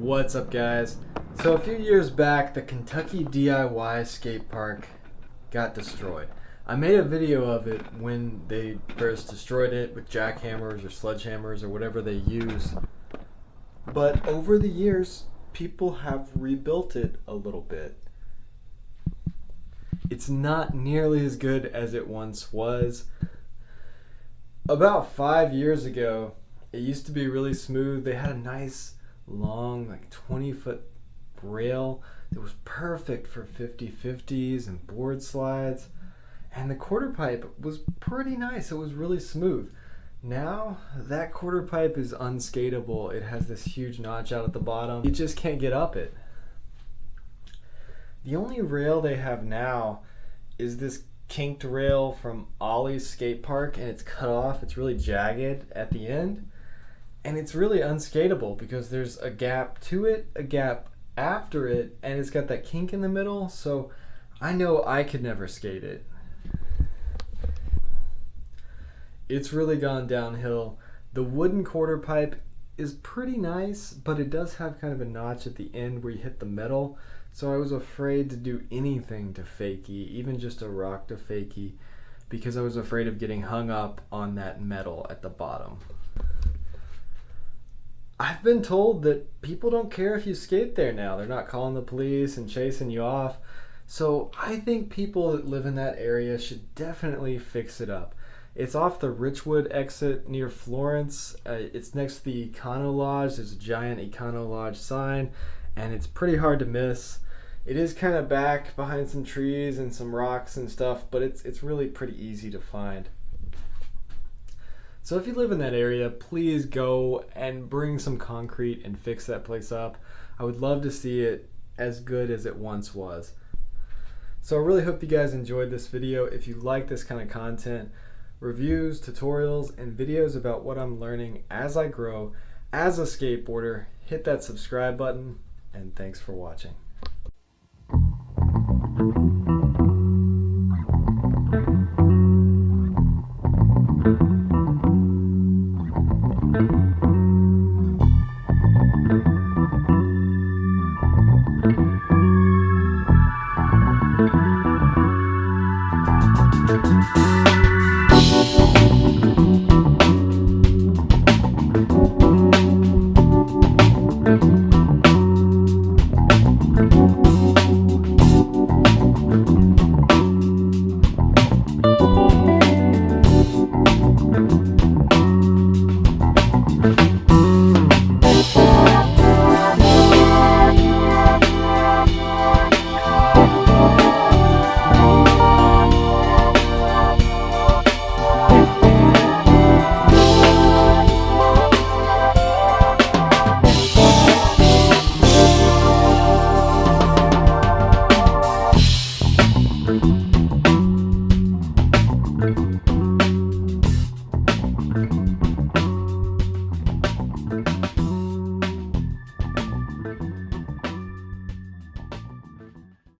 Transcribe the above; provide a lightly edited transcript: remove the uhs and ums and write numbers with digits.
What's up, guys? So a few years back, the Kentucky DIY skate park got destroyed. I made a video of it when they first destroyed it with jackhammers or sledgehammers or whatever they use. But over the years, people have rebuilt it a little bit. It's not nearly as good as it once was. About 5 years ago, it used to be really smooth. They had a nice long, like 20-foot rail that was perfect for 50/50s and board slides. And the quarter pipe was pretty nice. It was really smooth. Now, that quarter pipe is unskateable. It has this huge notch out at the bottom. You just can't get up it. The only rail they have now is this kinked rail from Ollie's skate park, and it's cut off. It's really jagged at the end. And it's really unskateable because there's a gap to it, a gap after it, and it's got that kink in the middle, so I know I could never skate it. It's really gone downhill. The wooden quarter pipe is pretty nice, but it does have kind of a notch at the end where you hit the metal, so I was afraid to do anything to fakie, even just a rock to fakie, because I was afraid of getting hung up on that metal at the bottom. I've been told that people don't care if you skate there now. They're not calling the police and chasing you off. So I think people that live in that area should definitely fix it up. It's off the Richwood exit near Florence. It's next to the Econo Lodge. There's a giant Econo Lodge sign, and it's pretty hard to miss. It is kind of back behind some trees and some rocks and stuff, but it's really pretty easy to find. So if you live in that area, please go and bring some concrete and fix that place up. I would love to see it as good as it once was. So I really hope you guys enjoyed this video. If you like this kind of content, reviews, tutorials, and videos about what I'm learning as I grow as a skateboarder, hit that subscribe button, and thanks for watching.